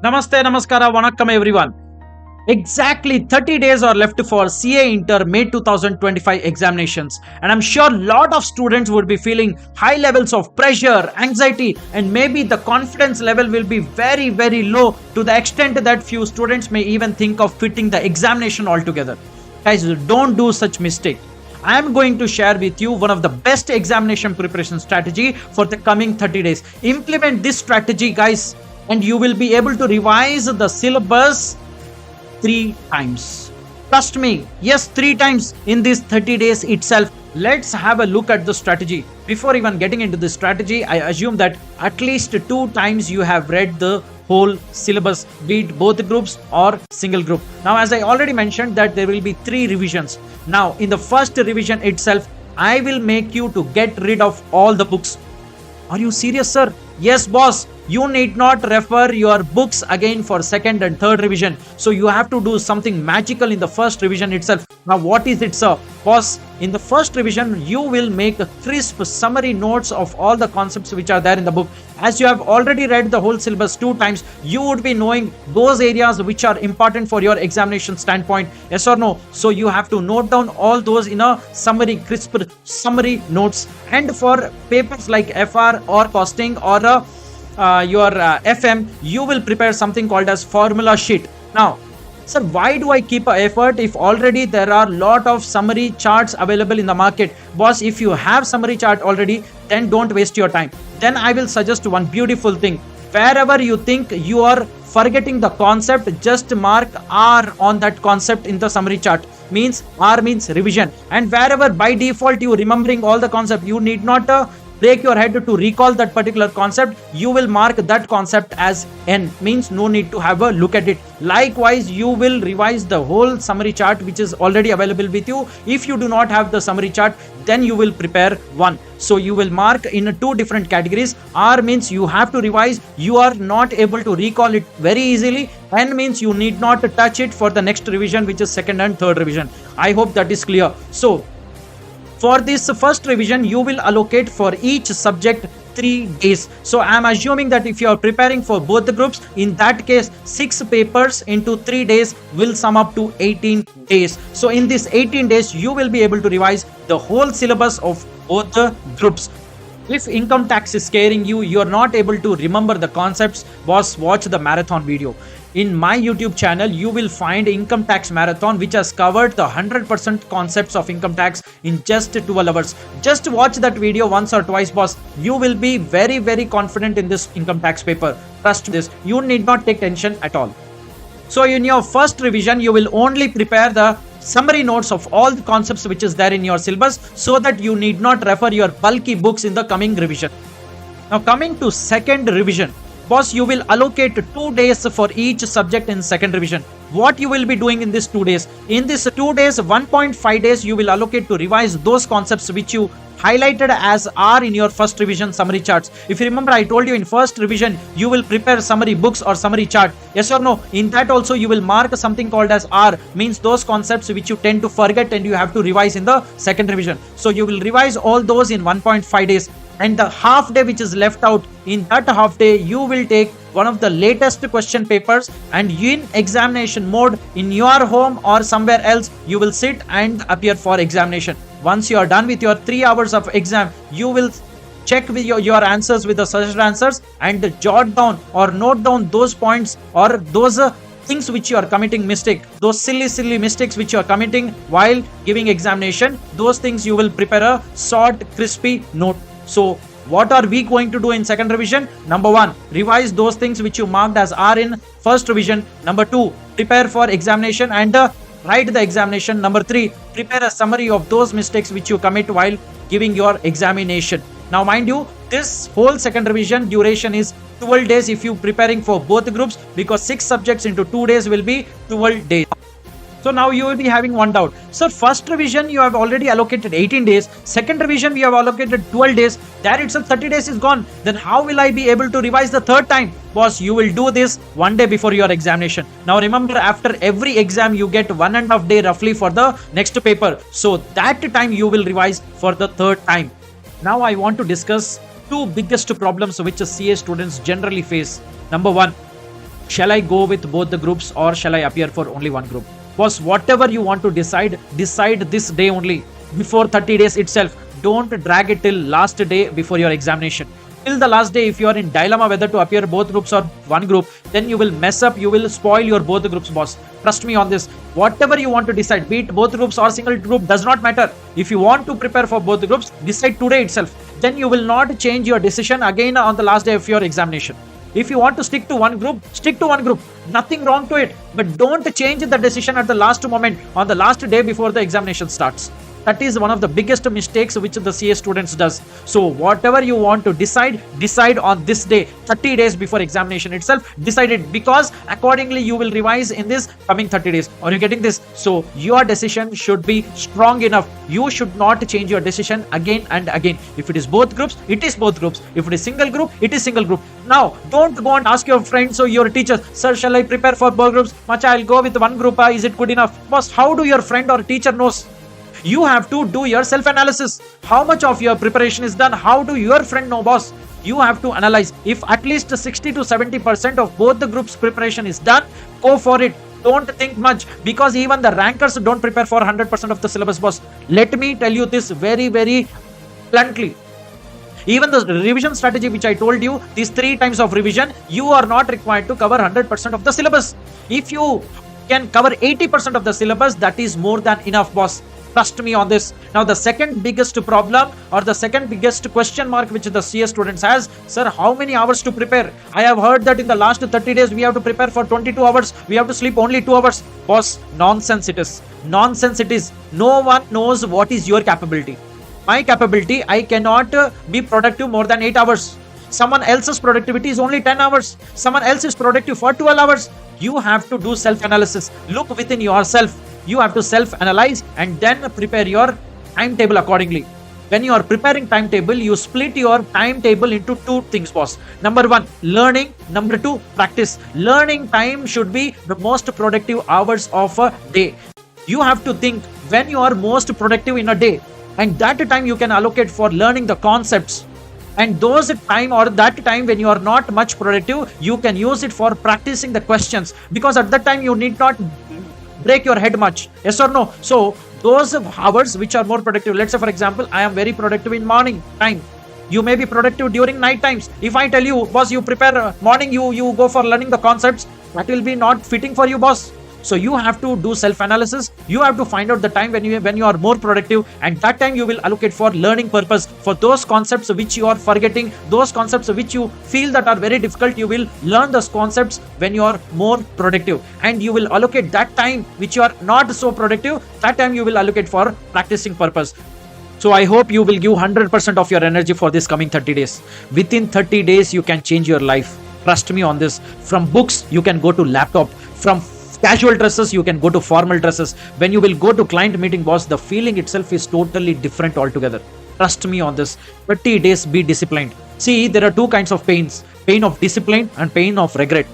Namaste, Namaskara, Vanakkam everyone. Exactly 30 days are left for CA Inter May 2025 examinations, and I'm sure a lot of students would be feeling high levels of pressure, anxiety, and maybe the confidence level will be very low to the extent that few students may even think of quitting the examination altogether. Guys, don't do such mistake. I am going to share with you one of the best examination preparation strategy for the coming 30 days. Implement this strategy, guys, and you will be able to revise the syllabus 3 times. Trust me, yes, 3 times in these 30 days itself. Let's have a look at the strategy. Before even getting into the strategy, I assume that at least 2 times you have read the whole syllabus, be it both groups or single group. Now, as I already mentioned that there will be 3 revisions. Now, in the first revision itself, I will make you to get rid of all the books. Are you serious, sir? Yes, boss. You need not refer your books again for second and third revision. So you have to do something magical in the first revision itself. Now, what is it, sir? Boss, in the first revision, you will make a crisp summary notes of all the concepts which are there in the book. As you have already read the whole syllabus 2 times, you would be knowing those areas which are important for your examination standpoint. Yes or no? So you have to note down all those in a summary, crisp summary notes. And for papers like FR or costing or your FM, you will prepare something called as formula sheet. Now, sir, why do I keep an effort if already there are lot of summary charts available in the market? Boss, if you have summary chart already, then don't waste your time. Then I will suggest one beautiful thing. Wherever you think you are forgetting the concept, just mark R on that concept in the summary chart. Means R means revision. And wherever by default you remembering all the concept, you need not break your head to recall that particular concept. You will mark that concept as N, means no need to have a look at it. Likewise, you will revise the whole summary chart which is already available with you. If you do not have the summary chart, then you will prepare one. So you will mark in 2 different categories. R means you have to revise, you are not able to recall it very easily. N means you need not touch it for the next revision, which is second and third revision. I hope that is clear. So for this first revision, you will allocate for each subject 3 days. So I am assuming that if you are preparing for both the groups, in that case 6 papers into 3 days will sum up to 18 days. So in this 18 days, you will be able to revise the whole syllabus of both the groups. If income tax is scaring you, you are not able to remember the concepts, boss, watch the marathon video. In my YouTube channel, you will find income tax marathon which has covered the 100% concepts of income tax in just 12 hours. Just watch that video once or twice, boss. You will be very confident in this income tax paper. Trust this. You need not take tension at all. So in your first revision, you will only prepare the summary notes of all the concepts which is there in your syllabus, so that you need not refer your bulky books in the coming revision. Now coming to second revision, boss, you will allocate 2 days for each subject in second revision. What you will be doing in these 2 days? In this 2 days, 1.5 days you will allocate to revise those concepts which you highlighted as R in your first revision summary charts. If you remember, I told you in first revision you will prepare summary books or summary chart. Yes or no? In that also you will mark something called as R, means those concepts which you tend to forget and you have to revise in the second revision. So you will revise all those in 1.5 days. And the half day which is left out, in that half day you will take one of the latest question papers, and in examination mode in your home or somewhere else, you will sit and appear for examination. Once you are done with your 3 hours of exam, you will check with your answers with the suggested answers and jot down or note down those points or those things which you are committing mistake, those silly mistakes which you are committing while giving examination. Those things you will prepare a short crispy note. So what are we going to do in second revision? Number 1, revise those things which you marked as R in first revision. Number 2, prepare for examination and write the examination. Number 3, prepare a summary of those mistakes which you commit while giving your examination. Now mind you, this whole second revision duration is 12 days if you preparing for both groups, because 6 subjects into 2 days will be 12 days. So now you will be having one doubt. Sir, first revision you have already allocated 18 days. Second revision we have allocated 12 days. There itself 30 days is gone. Then how will I be able to revise the third time? Boss, you will do this 1 day before your examination. Now remember, after every exam you get 1.5 days roughly for the next paper. So that time you will revise for the third time. Now I want to discuss 2 biggest problems which CA students generally face. Number 1, Shall I go with both the groups or shall I appear for only one group? Boss, whatever you want to decide this day only, before 30 days itself. Don't drag it till last day before your examination. Till the last day, if you are in dilemma whether to appear both groups or one group, then you will mess up, you will spoil your both the groups, boss. Trust me on this. Whatever you want to decide, be it both groups or single group, does not matter. If you want to prepare for both the groups, decide today itself. Then you will not change your decision again on the last day of your examination. If you want to stick to one group, stick to one group. Nothing wrong to it. But don't change the decision at the last moment, on the last day before the examination starts. That is one of the biggest mistakes which the CA students does. So whatever you want to decide on this day, 30 days before examination itself. Decide it, because accordingly you will revise in this coming 30 days. Are you getting this? So your decision should be strong enough. You should not change your decision again and again. If it is both groups, it is both groups. If it is single group, it is single group. Now, don't go and ask your friends or your teachers, sir, shall I prepare for both groups? Macha, I'll go with one group. Is it good enough? Boss, how do your friend or teacher knows? You have to do your self-analysis. How much of your preparation is done? How do your friend know, boss? You have to analyze. If at least 60 to 70% of both the groups' preparation is done, go for it. Don't think much, because even the rankers don't prepare for 100% of the syllabus, boss. Let me tell you this very, very bluntly. Even the revision strategy which I told you, these 3 times of revision, you are not required to cover 100% of the syllabus. If you can cover 80% of the syllabus, that is more than enough, boss. Trust me on this. Now, the second biggest problem or the second biggest question mark which the CS students has, sir, how many hours to prepare? I have heard that in the last 30 days we have to prepare for 22 hours. We have to sleep only 2 hours. Boss, nonsense it is. Nonsense it is. No one knows what is your capability. My capability, I cannot be productive more than 8 hours. Someone else's productivity is only 10 hours. Someone else is productive for 12 hours. You have to do self-analysis. Look within yourself. You have to self-analyze and then prepare your timetable accordingly. When you are preparing timetable, you split your timetable into 2 things, boss. Number 1, learning. Number 2, practice. Learning time should be the most productive hours of a day. You have to think when you are most productive in a day, and that time you can allocate for learning the concepts. And those time or that time when you are not much productive, you can use it for practicing the questions, because at that time you need not break your head much. Yes or no? So those hours which are more productive, let's say for example, I am very productive in morning time. You may be productive during night times. If I tell you, boss, you prepare morning, you go for learning the concepts, that will be not fitting for you, boss. So you have to do self-analysis. You have to find out the time when you are more productive, and that time you will allocate for learning purpose. For those concepts which you are forgetting, those concepts which you feel that are very difficult, you will learn those concepts when you are more productive, and you will allocate that time which you are not so productive, that time you will allocate for practicing purpose. So I hope you will give 100% of your energy for this coming 30 days. Within 30 days, you can change your life. Trust me on this. From books, you can go to laptop. From casual dresses, you can go to formal dresses. When you will go to client meeting, boss, the feeling itself is totally different altogether. Trust me on this. 30 days, be disciplined. See, there are 2 kinds of pains. Pain of discipline and pain of regret.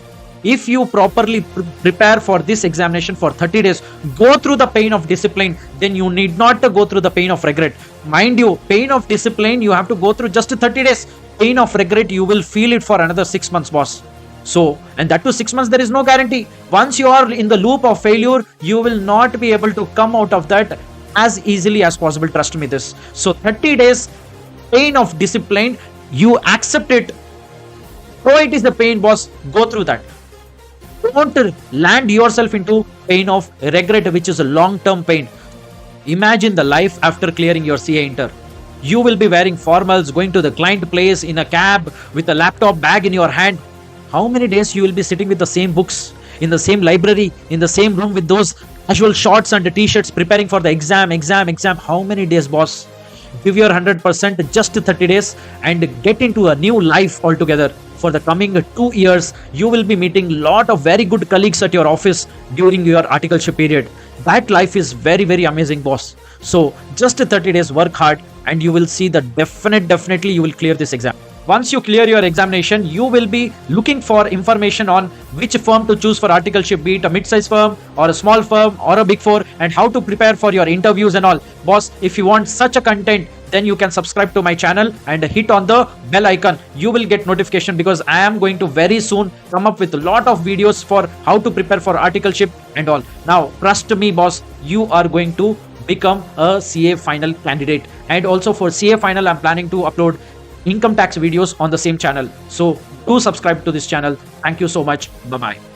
If you properly prepare for this examination for 30 days, go through the pain of discipline, then you need not go through the pain of regret. Mind you, pain of discipline, you have to go through just 30 days. Pain of regret, you will feel it for another 6 months, boss. So, and that to 6 months, there is no guarantee. Once you are in the loop of failure, you will not be able to come out of that as easily as possible. Trust me this. So 30 days, pain of discipline, you accept it. Oh, it is the pain, boss. Go through that. Don't land yourself into pain of regret, which is a long-term pain. Imagine the life after clearing your CA Inter. You will be wearing formals, going to the client place in a cab with a laptop bag in your hand. How many days you will be sitting with the same books, in the same library, in the same room with those casual shorts and the t-shirts, preparing for the exam? How many days, boss? Give your 100%, just 30 days, and get into a new life altogether. For the coming 2 years, you will be meeting lot of very good colleagues at your office during your articleship period. That life is very, very amazing, boss. So just 30 days, work hard, and you will see that definitely you will clear this exam. Once you clear your examination, you will be looking for information on which firm to choose for articleship, be it a mid-sized firm or a small firm or a big four, and how to prepare for your interviews and all. Boss, if you want such a content, then you can subscribe to my channel and hit on the bell icon. You will get notification because I am going to very soon come up with a lot of videos for how to prepare for articleship and all. Now, trust me, boss, you are going to become a CA final candidate. And also for CA final, I'm planning to upload income tax videos on the same channel. So do subscribe to this channel. Thank you so much. Bye bye.